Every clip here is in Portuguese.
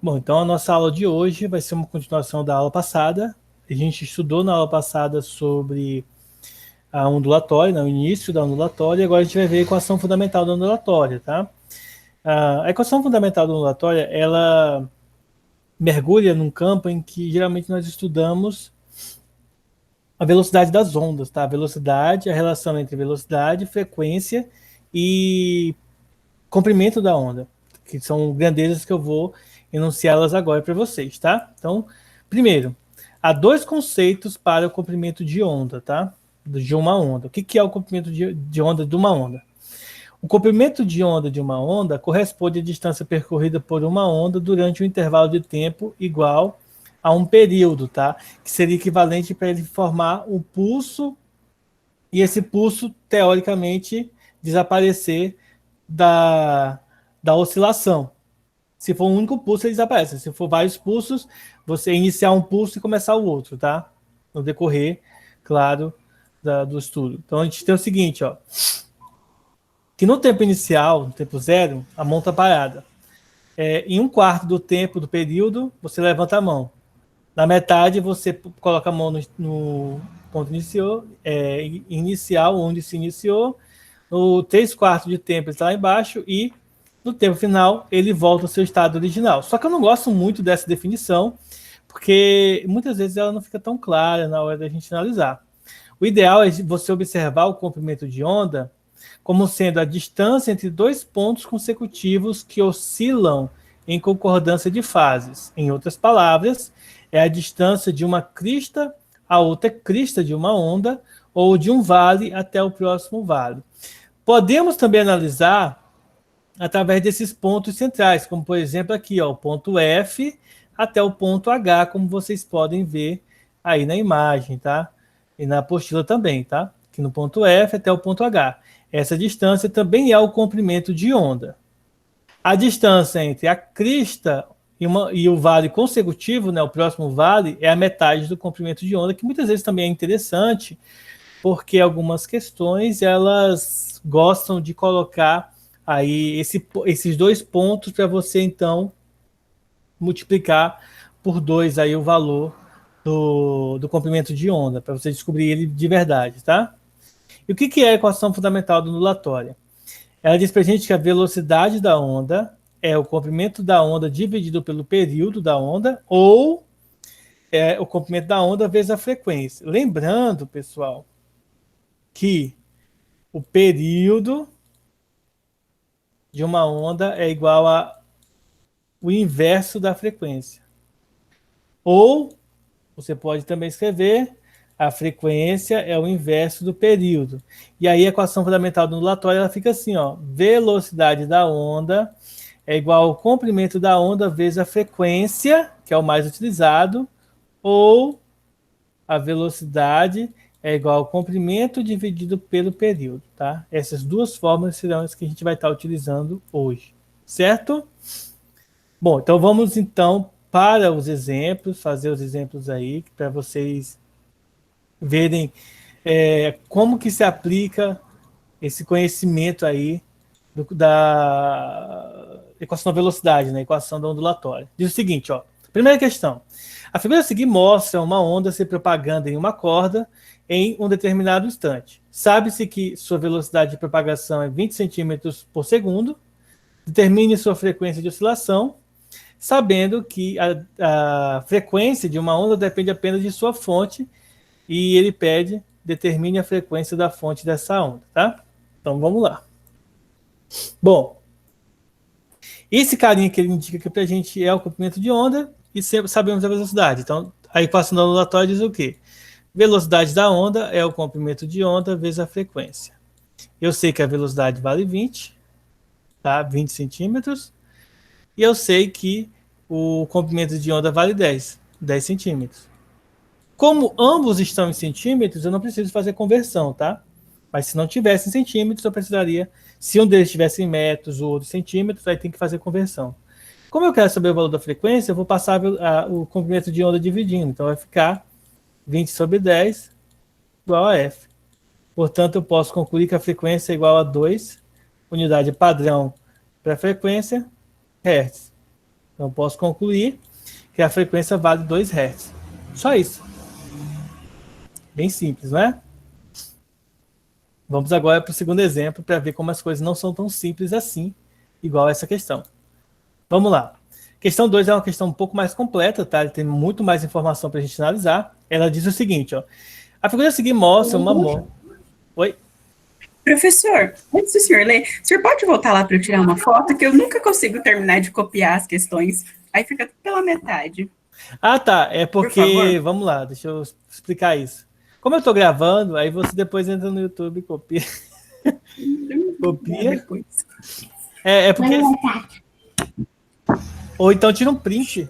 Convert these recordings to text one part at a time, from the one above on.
Bom, então a nossa aula de hoje vai ser uma continuação da aula passada. A gente estudou na aula passada sobre a ondulatória, o início da ondulatória, e agora a gente vai ver a equação fundamental da ondulatória, tá? A equação fundamental da ondulatória, ela mergulha num campo em que geralmente nós estudamos a velocidade das ondas, tá? A velocidade, a relação entre velocidade, frequência e comprimento da onda, que são grandezas que eu vou enunciá-las agora para vocês, tá? Então, primeiro, há dois conceitos para o comprimento de onda, tá? De uma onda. O que é o comprimento de onda de uma onda? O comprimento de onda de uma onda corresponde à distância percorrida por uma onda durante um intervalo de tempo igual a um período, tá? Que seria equivalente para ele formar um pulso e esse pulso, teoricamente, desaparecer da oscilação. Se for um único pulso, ele desaparece. Se for vários pulsos, você iniciar um pulso e começar o outro, tá? No decorrer, claro, do estudo. Então a gente tem o seguinte, ó. Que no tempo inicial, no tempo zero, a mão está parada. Em um quarto do tempo do período, você levanta a mão. Na metade, você coloca a mão no ponto inicial, onde se iniciou. No 3/4 de tempo, ele está lá embaixo. E no tempo final, ele volta ao seu estado original. Só que eu não gosto muito dessa definição, porque muitas vezes ela não fica tão clara na hora da gente analisar. O ideal é você observar o comprimento de onda como sendo a distância entre dois pontos consecutivos que oscilam em concordância de fases. Em outras palavras, é a distância de uma crista a outra crista de uma onda ou de um vale até o próximo vale. Podemos também analisar através desses pontos centrais, como por exemplo aqui, ó, o ponto F até o ponto H, como vocês podem ver aí na imagem, tá? E na apostila também, tá? Aqui no ponto F até o ponto H. Essa distância também é o comprimento de onda. A distância entre a crista e o vale consecutivo, né, o próximo vale, é a metade do comprimento de onda, que muitas vezes também é interessante, porque algumas questões elas gostam de colocar aí esses dois pontos para você então multiplicar por 2 aí o valor do comprimento de onda, para você descobrir ele de verdade, tá? E o que é a equação fundamental da ondulatória? Ela diz para a gente que a velocidade da onda é o comprimento da onda dividido pelo período da onda, ou o comprimento da onda vezes a frequência. Lembrando, pessoal, que o período de uma onda é igual a o inverso da frequência. Ou você pode também escrever a frequência é o inverso do período. E aí a equação fundamental do ondulatório ela fica assim, ó, velocidade da onda é igual ao comprimento da onda vezes a frequência, que é o mais utilizado, ou a velocidade é igual ao comprimento dividido pelo período, tá? Essas duas fórmulas serão as que a gente vai estar utilizando hoje, certo? Bom, então vamos então para os exemplos, fazer os exemplos aí para vocês verem como que se aplica esse conhecimento aí da equação da velocidade, né? Equação da ondulatória. Diz o seguinte, ó. Primeira questão. A figura a seguir mostra uma onda se propagando em uma corda em um determinado instante. Sabe-se que sua velocidade de propagação é 20 centímetros por segundo. Determine sua frequência de oscilação, sabendo que a frequência de uma onda depende apenas de sua fonte, e ele pede, determine a frequência da fonte dessa onda, tá? Então vamos lá. Bom, esse carinha que ele indica aqui pra gente é o comprimento de onda e sabemos a velocidade. Então a equação da ondulatória diz o quê? Velocidade da onda é o comprimento de onda vezes a frequência. Eu sei que a velocidade vale 20, tá? 20 centímetros. E eu sei que o comprimento de onda vale 10 centímetros. Como ambos estão em centímetros, eu não preciso fazer conversão, tá? Mas se não tivesse em centímetros, eu precisaria, se um deles estivesse em metros, o outro em centímetros, aí tem que fazer conversão. Como eu quero saber o valor da frequência, eu vou passar o comprimento de onda dividindo. Então vai ficar 20 sobre 10 igual a F. Portanto, eu posso concluir que a frequência é igual a 2, unidade padrão para a frequência, Hz. Então, eu posso concluir que a frequência vale 2 Hz. Só isso. Bem simples, não é? Vamos agora para o segundo exemplo para ver como as coisas não são tão simples assim, igual essa questão. Vamos lá. Questão 2 é uma questão um pouco mais completa, tá? Ele tem muito mais informação para a gente analisar. Ela diz o seguinte, ó. A figura a seguir mostra uma mola. Oi? Professor, antes do senhor ler, o senhor pode voltar lá para eu tirar uma foto, que eu nunca consigo terminar de copiar as questões. Aí fica pela metade. Ah, tá. É Por porque, favor. vamos lá, deixa eu explicar isso. Como eu estou gravando, aí você depois entra no YouTube e copia. Copia. Depois. É porque. Ou então tira um print.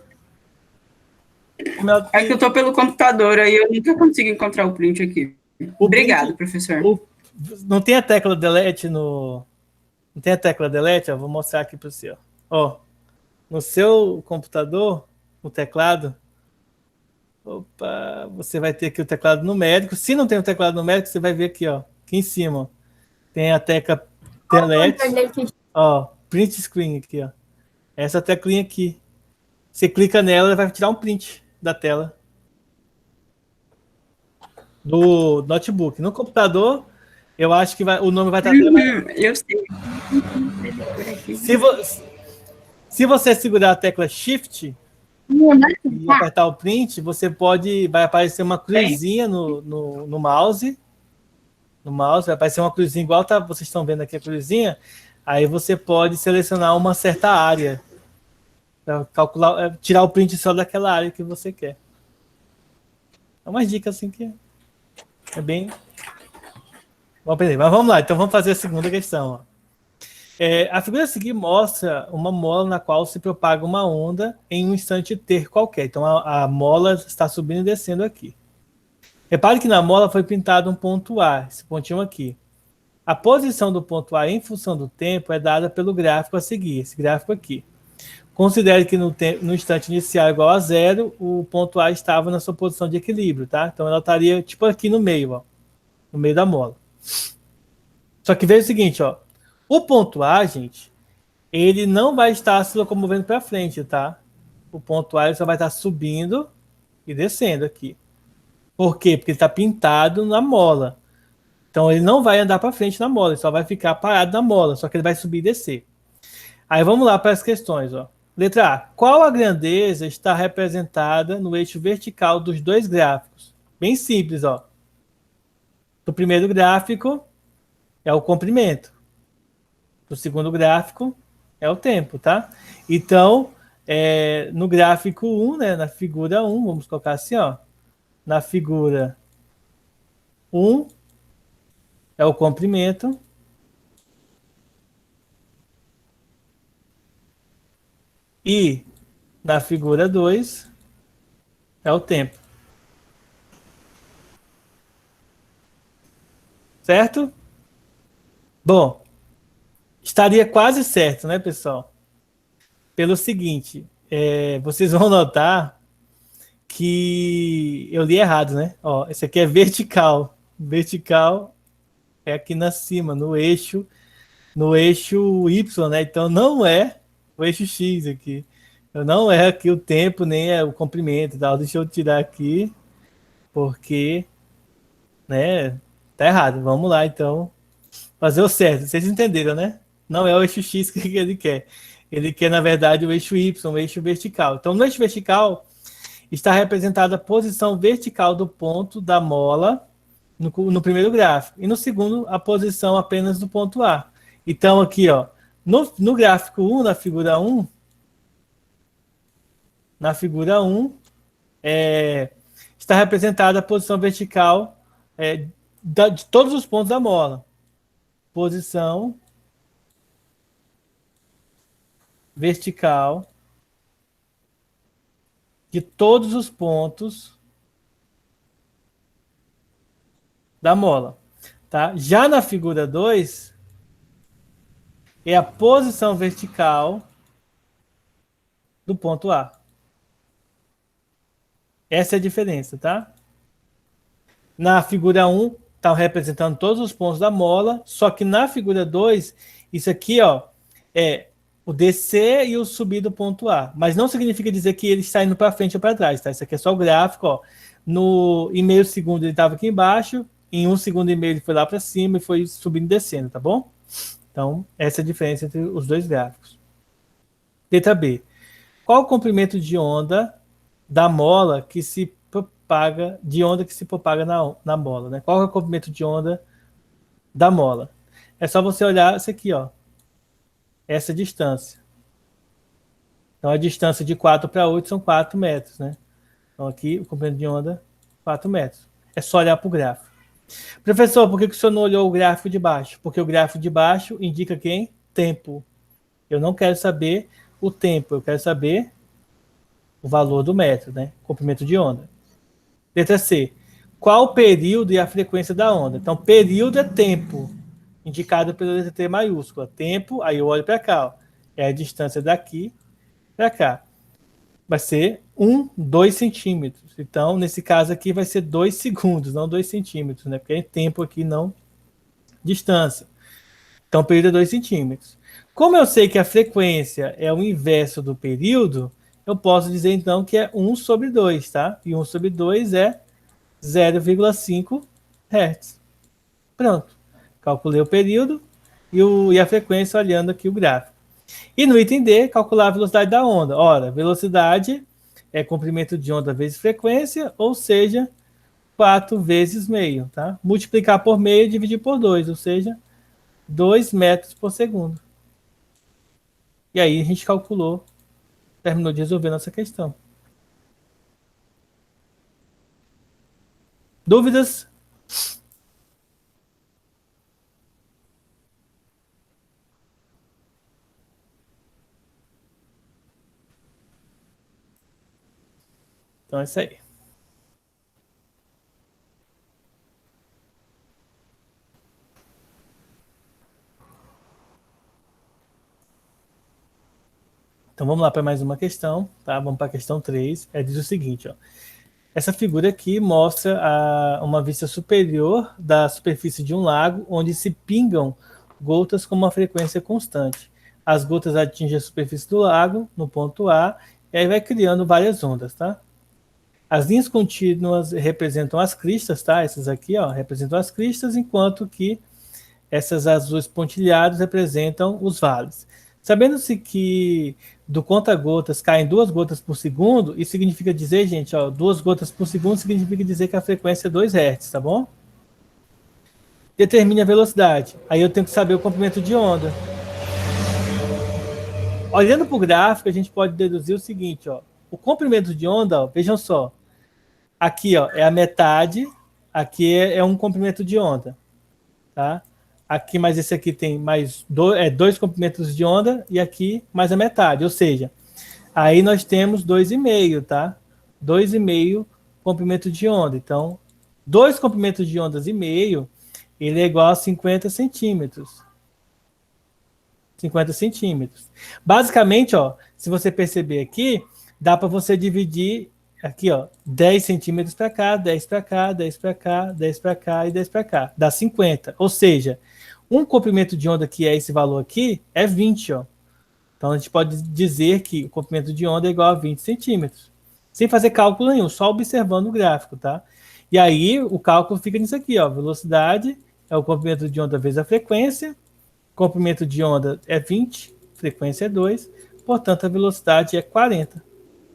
É que eu tô pelo computador, aí eu nunca consigo encontrar o print aqui. Obrigado, professor. Não tem a tecla delete no. Não tem a tecla delete? Ó, vou mostrar aqui para você. Ó, no seu computador, o teclado. Opa, você vai ter aqui o teclado numérico. Se não tem o teclado numérico, você vai ver aqui, ó. Aqui em cima. Tem a tecla delete. Ó, print screen aqui, ó. Essa teclinha aqui. Você clica nela e vai tirar um print da tela. Do notebook. No computador, eu acho que o nome vai estar. Eu sei. Se você segurar a tecla Shift e apertar o print, vai aparecer uma cruzinha no mouse. No mouse vai aparecer uma cruzinha igual vocês estão vendo aqui a cruzinha. Aí você pode selecionar uma certa área. Calcular, tirar o print só daquela área que você quer. É uma dica assim que é bem. Vamos aprender. Mas vamos lá, então vamos fazer a segunda questão. Ó. A figura a seguir mostra uma mola na qual se propaga uma onda em um instante t qualquer. Então a mola está subindo e descendo aqui. Repare que na mola foi pintado um ponto A, esse pontinho aqui. A posição do ponto A em função do tempo é dada pelo gráfico a seguir, esse gráfico aqui. Considere que no instante inicial igual a 0, o ponto A estava na sua posição de equilíbrio, tá? Então ela estaria tipo aqui no meio, ó, no meio da mola. Só que veja o seguinte, ó, o ponto A, gente, ele não vai estar se locomovendo para frente, tá? O ponto A ele só vai estar subindo e descendo aqui. Por quê? Porque ele está pintado na mola. Então ele não vai andar para frente na mola, ele só vai ficar parado na mola, só que ele vai subir e descer. Aí vamos lá para as questões, ó. Letra A. Qual a grandeza está representada no eixo vertical dos dois gráficos? Bem simples, ó. O primeiro gráfico é o comprimento. O segundo gráfico é o tempo, tá? Então, no gráfico 1, né, na figura 1, vamos colocar assim, ó. Na figura 1 é o comprimento. E na figura 2 é o tempo. Certo? Bom, estaria quase certo, né, pessoal? Pelo seguinte, vocês vão notar que eu li errado, né? Ó, esse aqui é vertical. Vertical é aqui na cima, no eixo Y, né? Então não é o eixo X aqui. Então, não é aqui o tempo, nem é o comprimento e tal. Deixa eu tirar aqui, porque, né, tá errado. Vamos lá, então, fazer o certo. Vocês entenderam, né? Não é o eixo X que ele quer. Ele quer, na verdade, o eixo Y, o eixo vertical. Então, no eixo vertical, está representada a posição vertical do ponto da mola no primeiro gráfico. E no segundo, a posição apenas do ponto A. Então, aqui, ó, no gráfico 1, na figura 1, está representada a posição vertical de todos os pontos da mola. Posição vertical de todos os pontos da mola. Tá? Já na figura 2, é a posição vertical do ponto A. Essa é a diferença, tá? Na figura 1, está representando todos os pontos da mola, só que na figura 2, isso aqui, ó, o descer e o subir do ponto A. Mas não significa dizer que ele está indo para frente ou para trás, tá? Isso aqui é só o gráfico, ó. Em meio segundo ele estava aqui embaixo, em 1,5 segundos ele foi lá para cima e foi subindo e descendo, tá bom? Então, essa é a diferença entre os dois gráficos. Letra B. Qual o comprimento de onda da mola que se propaga, na mola, né? Qual é o comprimento de onda da mola? É só você olhar isso aqui, ó. Essa distância. Então, a distância de 4 para 8 são 4 metros, né? Então, aqui, o comprimento de onda, 4 metros. É só olhar para o gráfico. Professor, por que o senhor não olhou o gráfico de baixo? Porque o gráfico de baixo indica quem? Tempo. Eu não quero saber o tempo, eu quero saber o valor do metro, né? Comprimento de onda. Letra C. Qual o período e a frequência da onda? Então, período é tempo, indicado pela letra T maiúscula. Tempo, aí eu olho para cá, ó. É a distância daqui para cá. Vai ser 2 centímetros. Então, nesse caso aqui, vai ser 2 segundos, não 2 centímetros, né? Porque é tempo aqui, não distância. Então, o período é 2 centímetros. Como eu sei que a frequência é o inverso do período, eu posso dizer, então, que é 1 sobre 2, tá? E 1 sobre 2 é 0,5 Hz. Pronto. Calculei o período e a frequência olhando aqui o gráfico. E no item D, calcular a velocidade da onda. Ora, velocidade é comprimento de onda vezes frequência, ou seja, 4 vezes meio, tá? Multiplicar por meio e dividir por 2, ou seja, 2 metros por segundo. E aí a gente calculou, terminou de resolver nossa questão. Dúvidas? Então é isso aí. Então vamos lá para mais uma questão, tá? Vamos para a questão 3. Diz o seguinte, ó. Essa figura aqui mostra uma vista superior da superfície de um lago, onde se pingam gotas com uma frequência constante. As gotas atingem a superfície do lago, no ponto A, e aí vai criando várias ondas, tá? As linhas contínuas representam as cristas, tá? Essas aqui, ó, representam as cristas, enquanto que essas azuis pontilhadas representam os vales. Sabendo-se que do conta-gotas caem 2 gotas por segundo, isso significa dizer, gente, ó, 2 gotas por segundo significa dizer que a frequência é 2 Hz, tá bom? Determine a velocidade. Aí eu tenho que saber o comprimento de onda. Olhando para o gráfico, a gente pode deduzir o seguinte, ó. O comprimento de onda, ó, vejam só. Aqui, ó, é a metade. Aqui é um comprimento de onda, tá? Aqui, mais esse aqui tem mais 2 comprimentos de onda e aqui mais a metade, ou seja, aí nós temos 2,5, tá? 2,5 comprimento de onda. Então, 2 comprimentos de ondas e meio, ele é igual a 50 centímetros. 50 centímetros. Basicamente, ó, se você perceber aqui, dá para você dividir aqui, ó, 10 centímetros para cá, 10 para cá, 10 para cá, 10 para cá e 10 para cá. Dá 50. Ou seja, um comprimento de onda que é esse valor aqui é 20, ó. Então a gente pode dizer que o comprimento de onda é igual a 20 centímetros. Sem fazer cálculo nenhum, só observando o gráfico, tá? E aí o cálculo fica nisso aqui, ó. Velocidade é o comprimento de onda vezes a frequência. Comprimento de onda é 20, frequência é 2, portanto a velocidade é 40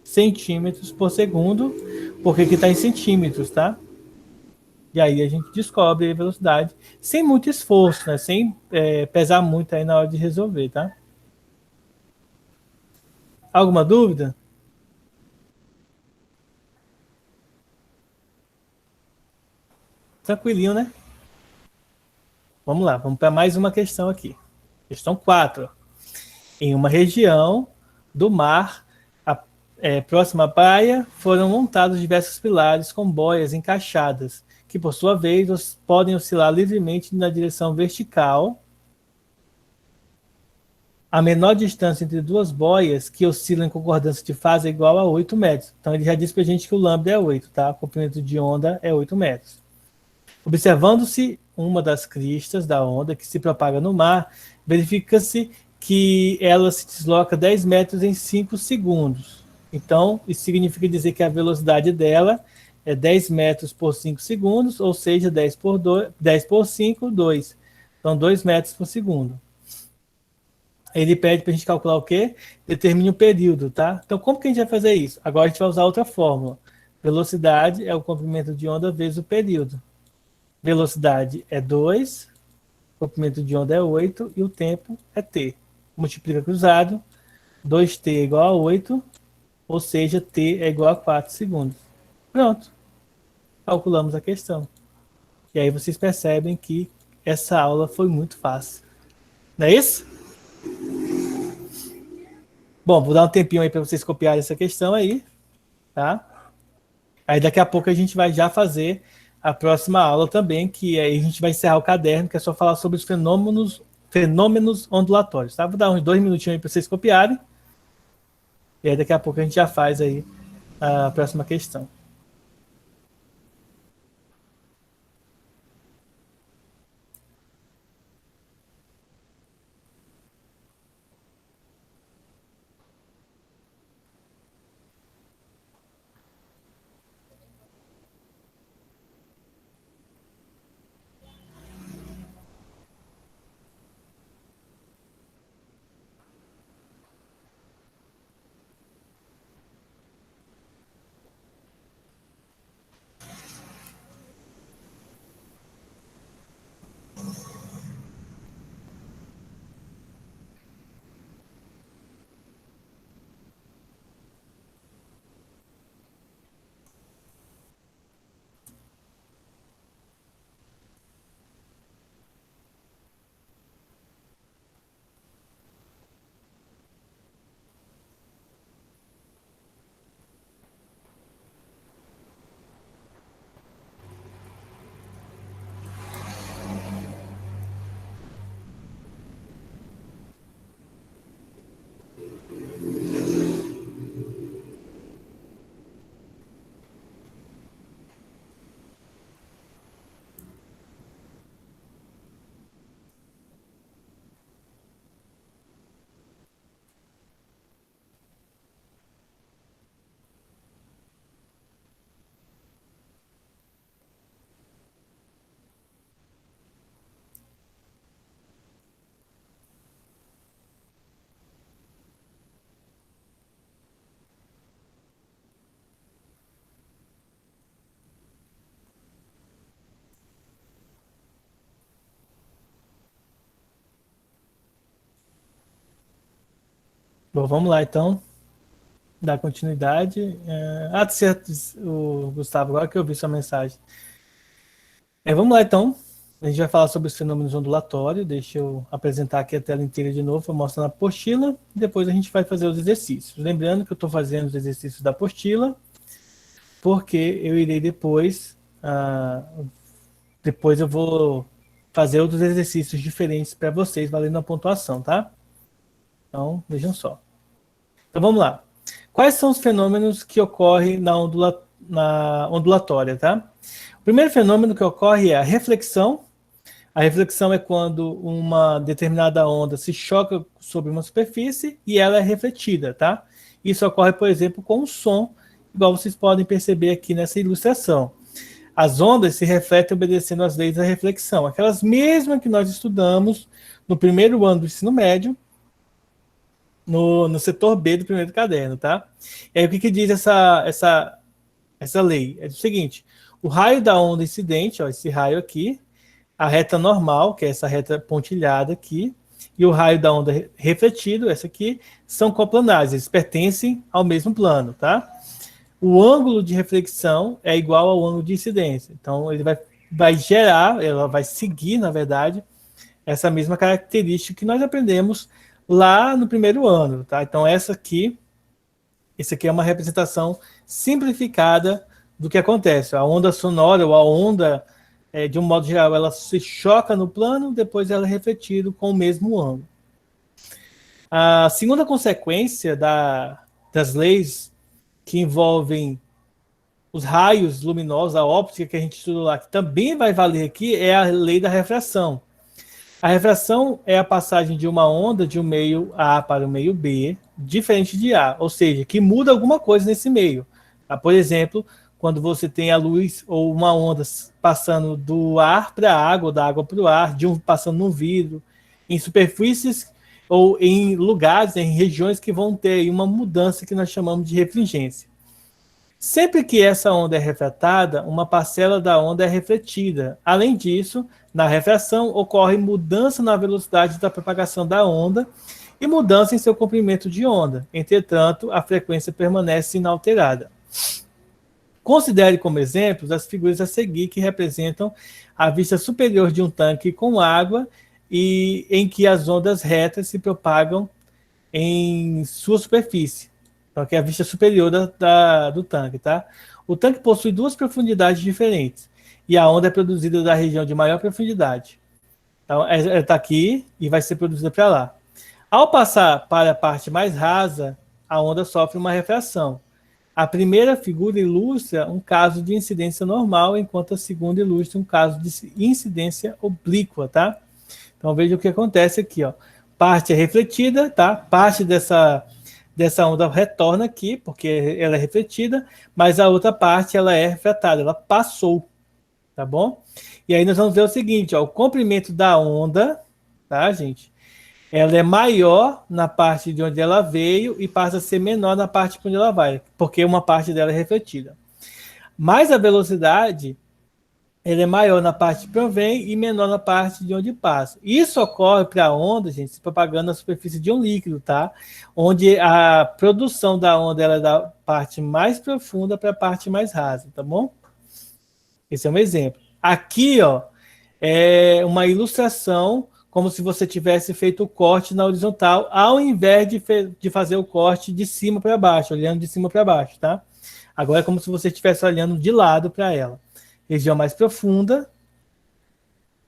centímetros por segundo, porque aqui está em centímetros, tá? E aí a gente descobre a velocidade sem muito esforço, né? Sem pesar muito aí na hora de resolver, tá? Alguma dúvida? Tranquilinho, né? Vamos lá, vamos para mais uma questão aqui. Questão 4. Em uma região do mar, próxima à praia, foram montados diversos pilares com boias encaixadas, que por sua vez podem oscilar livremente na direção vertical. A menor distância entre duas boias que oscilam em concordância de fase é igual a 8 metros. Então ele já disse para a gente que o lambda é 8, tá? O comprimento de onda é 8 metros. Observando-se uma das cristas da onda que se propaga no mar, verifica-se que ela se desloca 10 metros em 5 segundos. Então, isso significa dizer que a velocidade dela é 10 metros por 5 segundos, ou seja, 10 por 5, 2. Então, 2 metros por segundo. Ele pede para a gente calcular o quê? Determine o período, tá? Então, como que a gente vai fazer isso? Agora a gente vai usar outra fórmula. Velocidade é o comprimento de onda vezes o período. Velocidade é 2, o comprimento de onda é 8 e o tempo é t. Multiplica cruzado, 2t é igual a 8, ou seja, t é igual a 4 segundos. Pronto. Calculamos a questão. E aí vocês percebem que essa aula foi muito fácil. Não é isso? Bom, vou dar um tempinho aí para vocês copiarem essa questão aí, tá? Aí daqui a pouco a gente vai já fazer a próxima aula também, que aí a gente vai encerrar o caderno, que é só falar sobre os fenômenos ondulatórios, tá? Vou dar uns 2 minutinhos aí para vocês copiarem. E aí daqui a pouco a gente já faz aí a próxima questão. Bom, vamos lá então, dar continuidade. Certo, o Gustavo, agora que eu vi sua mensagem. Vamos lá então, a gente vai falar sobre os fenômenos ondulatórios. Deixa eu apresentar aqui a tela inteira de novo, mostrando a apostila. Depois a gente vai fazer os exercícios. Lembrando que eu estou fazendo os exercícios da apostila, porque eu irei depois eu vou fazer outros exercícios diferentes para vocês, valendo a pontuação, tá? Então, vejam só. Então, vamos lá. Quais são os fenômenos que ocorrem na ondulatória, tá? O primeiro fenômeno que ocorre é a reflexão. A reflexão é quando uma determinada onda se choca sobre uma superfície e ela é refletida, tá? Isso ocorre, por exemplo, com o som, igual vocês podem perceber aqui nessa ilustração. As ondas se refletem obedecendo às leis da reflexão, aquelas mesmas que nós estudamos no primeiro ano do ensino médio, no setor B do primeiro caderno, tá? E aí o que diz essa lei? É o seguinte: o raio da onda incidente, ó, esse raio aqui, a reta normal, que é essa reta pontilhada aqui, e o raio da onda refletido, essa aqui, são coplanares, eles pertencem ao mesmo plano, tá? O ângulo de reflexão é igual ao ângulo de incidência. Então, ele vai gerar, ela vai seguir, na verdade, essa mesma característica que nós aprendemos lá no primeiro ano, tá? Então, essa aqui é uma representação simplificada do que acontece. A onda sonora ou a onda, de um modo geral, ela se choca no plano, depois ela é refletida com o mesmo ângulo. A segunda consequência das leis que envolvem os raios luminosos, a óptica que a gente estudou lá, que também vai valer aqui, é a lei da refração. A refração é a passagem de uma onda de um meio A para o meio B, diferente de A, ou seja, que muda alguma coisa nesse meio. Tá? Por exemplo, quando você tem a luz ou uma onda passando do ar para a água, ou da água para o ar, de um passando no vidro, em superfícies ou em lugares, em regiões que vão ter uma mudança que nós chamamos de refringência. Sempre que essa onda é refratada, uma parcela da onda é refletida. Além disso, na refração ocorre mudança na velocidade da propagação da onda e mudança em seu comprimento de onda. Entretanto, a frequência permanece inalterada. Considere como exemplos as figuras a seguir que representam a vista superior de um tanque com água e em que as ondas retas se propagam em sua superfície. Então, aqui é a vista superior do tanque, tá? O tanque possui duas profundidades diferentes e a onda é produzida da região de maior profundidade. Então, ela está aqui e vai ser produzida para lá. Ao passar para a parte mais rasa, a onda sofre uma refração. A primeira figura ilustra um caso de incidência normal, enquanto a segunda ilustra um caso de incidência oblíqua, tá? Então, veja o que acontece aqui, ó. Parte é refletida, tá? Parte dessa onda retorna aqui, porque ela é refletida, mas a outra parte ela é refratada, ela passou, tá bom? E aí nós vamos ver o seguinte, ó, o comprimento da onda, tá, gente? Ela é maior na parte de onde ela veio e passa a ser menor na parte onde ela vai, porque uma parte dela é refletida. Mas a velocidade ela é maior na parte que provém e menor na parte de onde passa. Isso ocorre para a onda, gente, se propagando na superfície de um líquido, tá? Onde a produção da onda ela é da parte mais profunda para a parte mais rasa, tá bom? Esse é um exemplo. Aqui, ó, é uma ilustração como se você tivesse feito o corte na horizontal, ao invés de fazer o corte de cima para baixo, olhando de cima para baixo, tá? Agora é como se você estivesse olhando de lado para ela. Região mais profunda.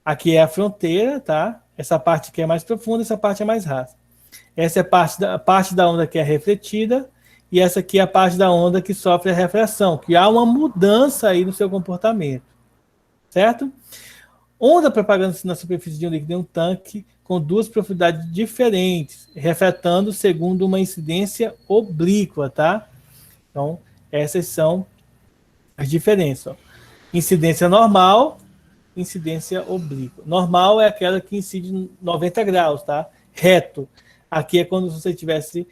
Aqui é a fronteira, tá? Essa parte aqui é mais profunda, essa parte é mais rasa. Essa é a parte da onda que é refletida, e essa aqui é a parte da onda que sofre a refração, que há uma mudança aí no seu comportamento. Certo? Onda propagando-se na superfície de um líquido em um tanque com duas profundidades diferentes, refratando segundo uma incidência oblíqua, tá? Então, essas são as diferenças, ó. Incidência normal, incidência oblíqua. Normal é aquela que incide 90 graus, tá? Reto. Aqui é quando você tivesse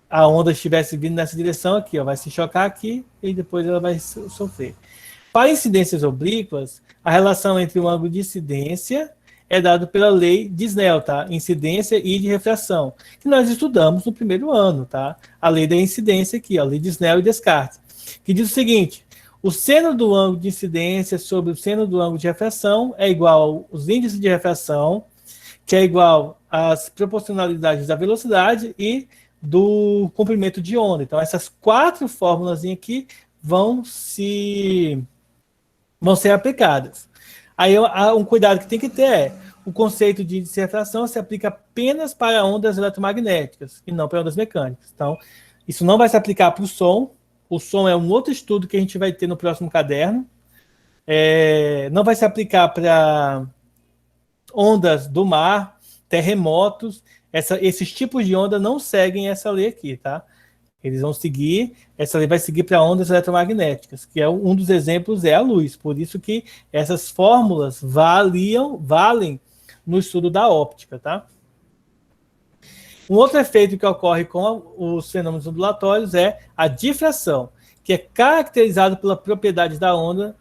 a onda estivesse vindo nessa direção aqui, ó, vai se chocar aqui e depois ela vai sofrer. Para incidências oblíquas, a relação entre o ângulo de incidência é dado pela lei de Snell, tá? Incidência e de refração, que nós estudamos no primeiro ano, tá? A lei da incidência aqui, ó, a lei de Snell e Descartes, que diz o seguinte: o seno do ângulo de incidência sobre o seno do ângulo de refração é igual aos índices de refração, que é igual às proporcionalidades da velocidade e do comprimento de onda. Então, essas quatro fórmulas aqui vão ser aplicadas. Aí, um cuidado que tem que ter é o conceito de índice de refração se aplica apenas para ondas eletromagnéticas e não para ondas mecânicas. Então, isso não vai se aplicar para o som. O som é um outro estudo que a gente vai ter no próximo caderno. Não vai se aplicar para ondas do mar, terremotos. Esses tipos de onda não seguem essa lei aqui, tá? Eles vão seguir, essa lei vai seguir para ondas eletromagnéticas, que é um dos exemplos é a luz. Por isso que essas fórmulas valem no estudo da óptica, tá? Um outro efeito que ocorre com os fenômenos ondulatórios é a difração, que é caracterizado pela propriedade da onda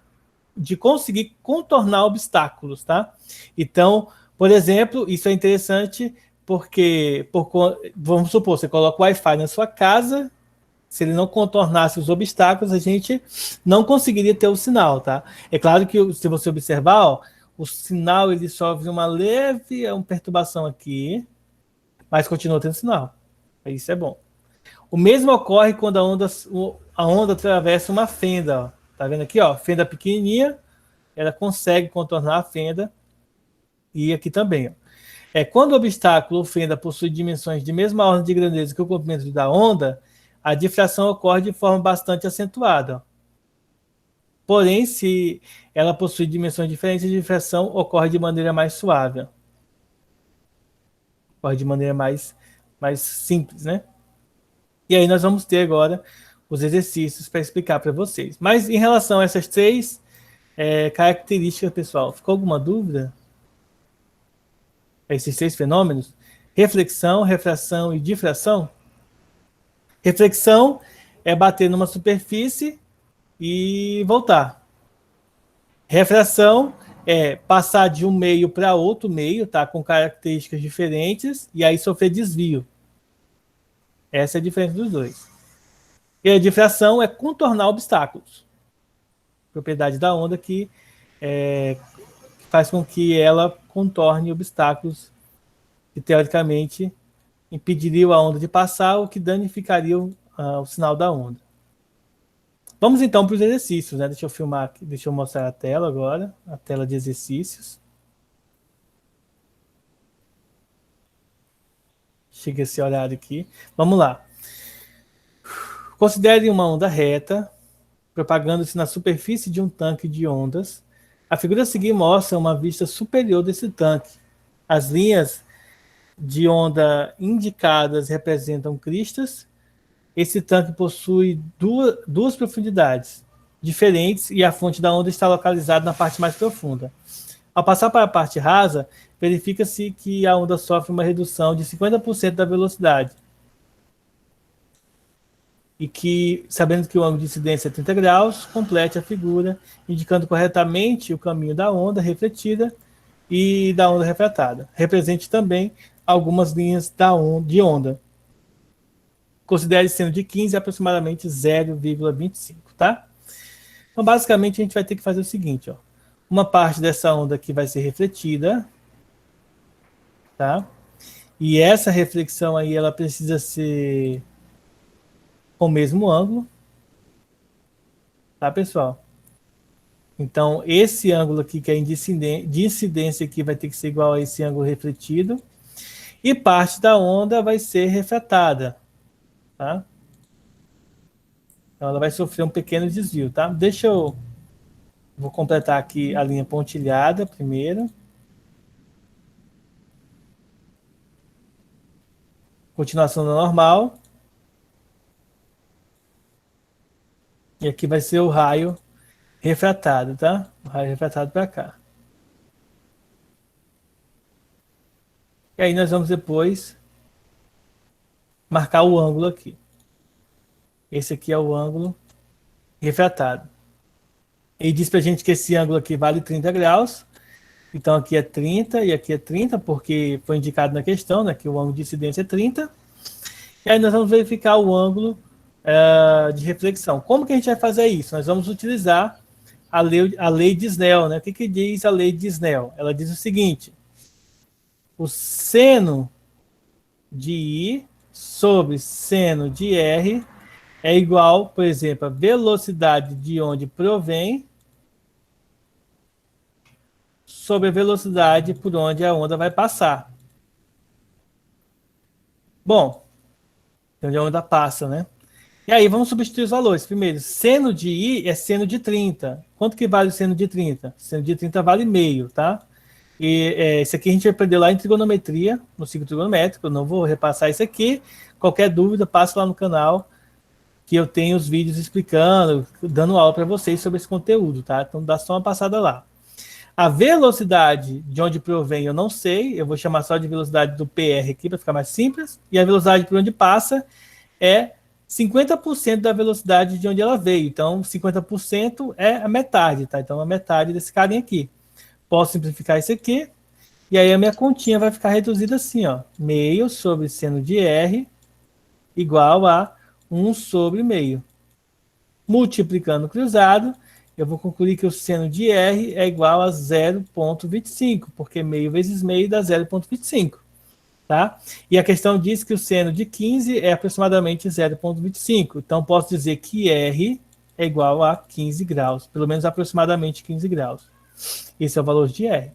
de conseguir contornar obstáculos, tá? Então, por exemplo, isso é interessante porque, vamos supor, você coloca o Wi-Fi na sua casa, se ele não contornasse os obstáculos, a gente não conseguiria ter o sinal, tá? É claro que, se você observar, ó, o sinal ele sofre uma leve perturbação aqui, mas continua tendo sinal. Isso é bom. O mesmo ocorre quando a onda atravessa uma fenda. Ó. Tá vendo aqui? Ó, fenda pequenininha, ela consegue contornar a fenda. E aqui também. Ó. Quando o obstáculo ou fenda possui dimensões de mesma ordem de grandeza que o comprimento da onda, a difração ocorre de forma bastante acentuada. Ó. Porém, se ela possui dimensões diferentes, a difração ocorre de maneira mais suave. Ocorre de maneira mais simples, né? E aí nós vamos ter agora os exercícios para explicar para vocês. Mas em relação a essas três características, pessoal, ficou alguma dúvida? Esses três fenômenos? Reflexão, refração e difração? Reflexão é bater numa superfície e voltar. Refração é passar de um meio para outro meio, tá? Com características diferentes, e aí sofrer desvio. Essa é a diferença dos dois. E a difração é contornar obstáculos. Propriedade da onda que faz com que ela contorne obstáculos que, teoricamente, impediriam a onda de passar ou que danificariam o sinal da onda. Vamos então para os exercícios, né? Deixa eu filmar aqui, deixa eu mostrar a tela agora, a tela de exercícios. Chega esse horário aqui. Vamos lá. Considere uma onda reta, propagando-se na superfície de um tanque de ondas. A figura a seguir mostra uma vista superior desse tanque. As linhas de onda indicadas representam cristas. Esse tanque possui duas profundidades diferentes e a fonte da onda está localizada na parte mais profunda. Ao passar para a parte rasa, verifica-se que a onda sofre uma redução de 50% da velocidade. E que, sabendo que o ângulo de incidência é 30 graus, complete a figura, indicando corretamente o caminho da onda refletida e da onda refratada. Represente também algumas linhas de onda. Considere sendo de 15 aproximadamente 0,25, tá? Então, basicamente, a gente vai ter que fazer o seguinte, ó. Uma parte dessa onda aqui vai ser refletida, tá? E essa reflexão aí, ela precisa ser com o mesmo ângulo, tá, pessoal? Então, esse ângulo aqui, que é de incidência aqui, vai ter que ser igual a esse ângulo refletido. E parte da onda vai ser refratada, tá? Então, ela vai sofrer um pequeno desvio, tá? Vou completar aqui a linha pontilhada primeiro. Continuação da normal. E aqui vai ser o raio refratado, tá? O raio refratado para cá. E aí nós vamos depois marcar o ângulo aqui. Esse aqui é o ângulo refratado. Ele diz para a gente que esse ângulo aqui vale 30 graus. Então aqui é 30 e aqui é 30, porque foi indicado na questão, né, que o ângulo de incidência é 30. E aí nós vamos verificar o ângulo de reflexão. Como que a gente vai fazer isso? Nós vamos utilizar a lei de Snell, né? O que diz a lei de Snell? Ela diz o seguinte: o seno de I sobre seno de R é igual, por exemplo, a velocidade de onde provém sobre a velocidade por onde a onda vai passar. Bom, onde a onda passa, né? E aí vamos substituir os valores. Primeiro, seno de I é seno de 30. Quanto que vale o seno de 30? Seno de 30 vale meio, tá? E isso aqui a gente aprendeu lá em trigonometria, no ciclo trigonométrico. Eu não vou repassar isso aqui. Qualquer dúvida, passa lá no canal, que eu tenho os vídeos explicando, dando aula para vocês sobre esse conteúdo, tá? Então dá só uma passada lá. A velocidade de onde provém eu não sei, eu vou chamar só de velocidade do PR aqui para ficar mais simples. E a velocidade por onde passa é 50% da velocidade de onde ela veio. Então, 50% é a metade, tá? Então, a metade desse carinha aqui. Posso simplificar isso aqui. E aí a minha continha vai ficar reduzida assim, ó. Meio sobre seno de R igual a 1 sobre meio. Multiplicando cruzado, eu vou concluir que o seno de R é igual a 0,25, porque meio vezes meio dá 0,25. Tá? E a questão diz que o seno de 15 é aproximadamente 0,25. Então, posso dizer que R é igual a 15 graus, pelo menos aproximadamente 15 graus. Esse é o valor de R.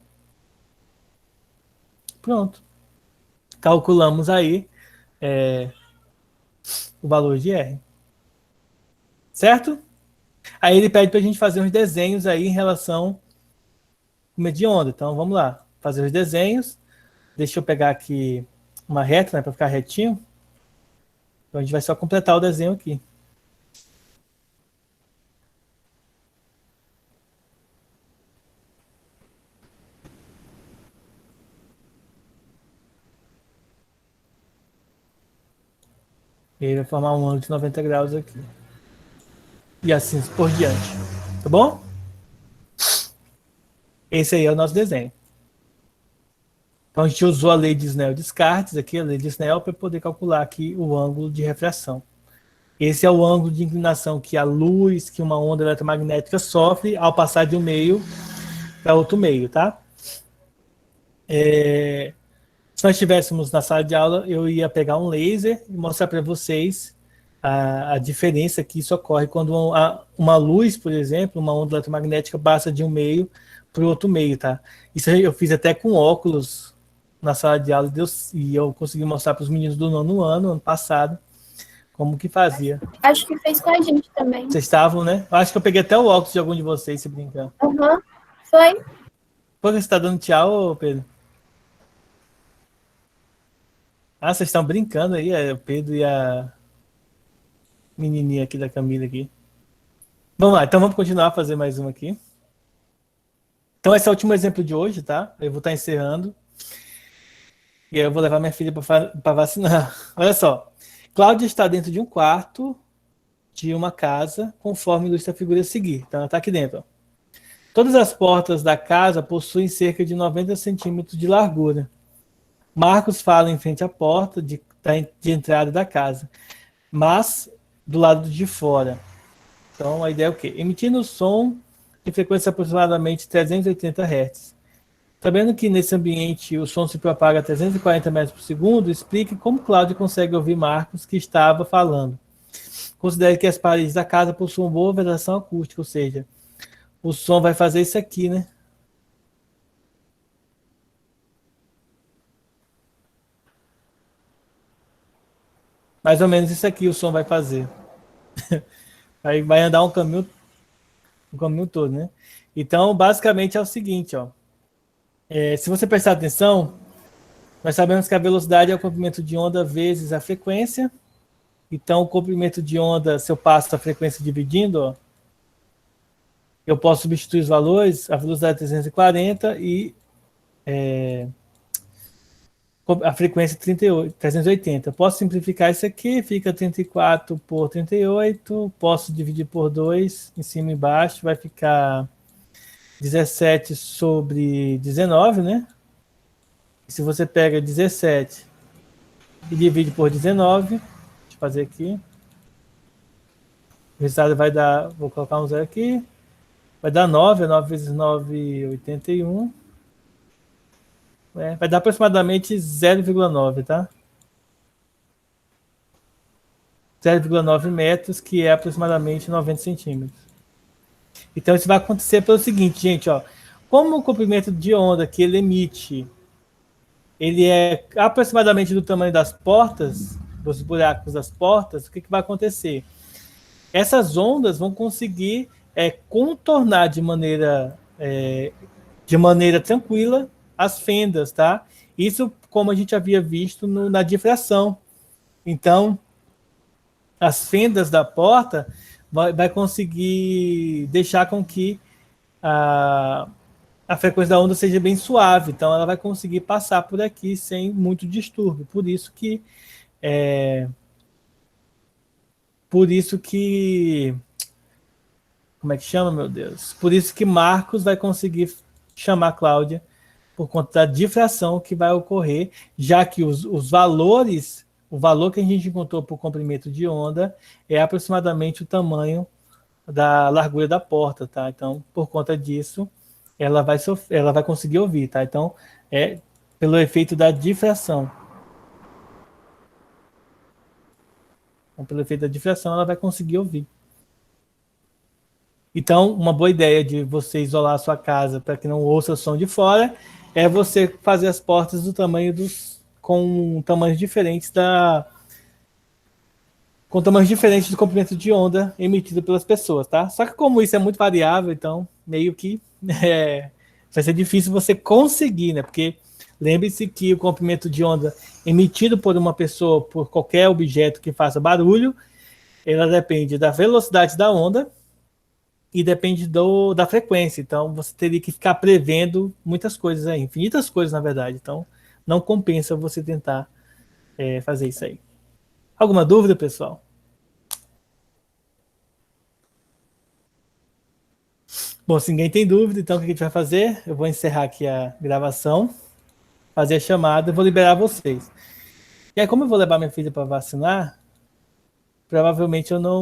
Pronto. Calculamos aí o valor de R. Certo? Aí ele pede para a gente fazer uns desenhos aí em relação com medo de onda. Então vamos lá, fazer os desenhos. Deixa eu pegar aqui uma reta, né, para ficar retinho. Então a gente vai só completar o desenho aqui. E ele vai formar um ângulo de 90 graus aqui. E assim por diante. Tá bom? Esse aí é o nosso desenho. Então a gente usou a lei de Snell-Descartes aqui, a lei de Snell, para poder calcular aqui o ângulo de refração. Esse é o ângulo de inclinação que a luz, que uma onda eletromagnética sofre ao passar de um meio para outro meio, tá? Se nós estivéssemos na sala de aula, eu ia pegar um laser e mostrar para vocês a diferença que isso ocorre quando uma luz, por exemplo, uma onda eletromagnética passa de um meio para o outro meio, tá? Isso eu fiz até com óculos na sala de aula e eu consegui mostrar para os meninos do nono ano passado, como que fazia. Acho que fez com a gente também. Vocês estavam, né? Eu acho que eu peguei até o óculos de algum de vocês, se brincar. Foi. Pô, você está dando tchau, Pedro? Ah, vocês estão brincando aí, o Pedro e a menininha aqui da Camila aqui. Vamos lá, então vamos continuar a fazer mais uma aqui. Então esse é o último exemplo de hoje, tá? Eu vou estar encerrando. E aí eu vou levar minha filha para vacinar. Olha só. Cláudia está dentro de um quarto de uma casa, conforme ilustra a figura a seguir. Então ela está aqui dentro. Ó. Todas as portas da casa possuem cerca de 90 centímetros de largura. Marcos fala em frente à porta de entrada da casa, mas do lado de fora. Então a ideia é o quê? Emitindo som de frequência aproximadamente 380 Hz. Sabendo que nesse ambiente o som se propaga a 340 metros por segundo, explique como Cláudio consegue ouvir Marcos que estava falando. Considere que as paredes da casa possuem boa vedação acústica, ou seja, o som vai fazer isso aqui, né? Mais ou menos isso aqui o som vai fazer. Aí vai andar um caminho todo, né? Então, basicamente é o seguinte, ó. Se você prestar atenção, nós sabemos que a velocidade é o comprimento de onda vezes a frequência. Então, o comprimento de onda, se eu passo a frequência dividindo, ó, eu posso substituir os valores, a velocidade é 340 e a frequência 380. Posso simplificar isso aqui, fica 34 por 38, posso dividir por 2, em cima e embaixo, vai ficar 17 sobre 19, né? E se você pega 17 e divide por 19, deixa eu fazer aqui, o resultado vai dar, vou colocar um zero aqui, vai dar 9, 9 vezes 9, 81. Vai dar aproximadamente 0,9, tá? 0,9 metros, que é aproximadamente 90 centímetros. Então isso vai acontecer pelo seguinte, gente, ó. Como o comprimento de onda que ele emite, ele é aproximadamente do tamanho das portas, dos buracos das portas, o que vai acontecer? Essas ondas vão conseguir contornar de maneira tranquila as fendas, tá? Isso como a gente havia visto na difração. Então, as fendas da porta vai conseguir deixar com que a frequência da onda seja bem suave. Então, ela vai conseguir passar por aqui sem muito distúrbio. Por isso que como é que chama, meu Deus? Por isso que Marcos vai conseguir chamar a Cláudia por conta da difração que vai ocorrer, já que os valores, o valor que a gente encontrou por comprimento de onda é aproximadamente o tamanho da largura da porta, tá? Então, por conta disso, ela vai conseguir ouvir, tá? Então, pelo efeito da difração. Então, pelo efeito da difração, ela vai conseguir ouvir. Então, uma boa ideia de você isolar a sua casa para que não ouça o som de fora é você fazer as portas do tamanho com tamanhos diferentes com tamanhos diferentes do comprimento de onda emitido pelas pessoas, tá? Só que como isso é muito variável, então meio que vai ser difícil você conseguir, né? Porque lembre-se que o comprimento de onda emitido por uma pessoa, por qualquer objeto que faça barulho, ela depende da velocidade da onda e depende da frequência. Então, você teria que ficar prevendo muitas coisas aí, infinitas coisas, na verdade. Então, não compensa você tentar fazer isso aí. Alguma dúvida, pessoal? Bom, se ninguém tem dúvida, então o que a gente vai fazer? Eu vou encerrar aqui a gravação, fazer a chamada e vou liberar vocês. E aí, como eu vou levar minha filha para vacinar, provavelmente eu não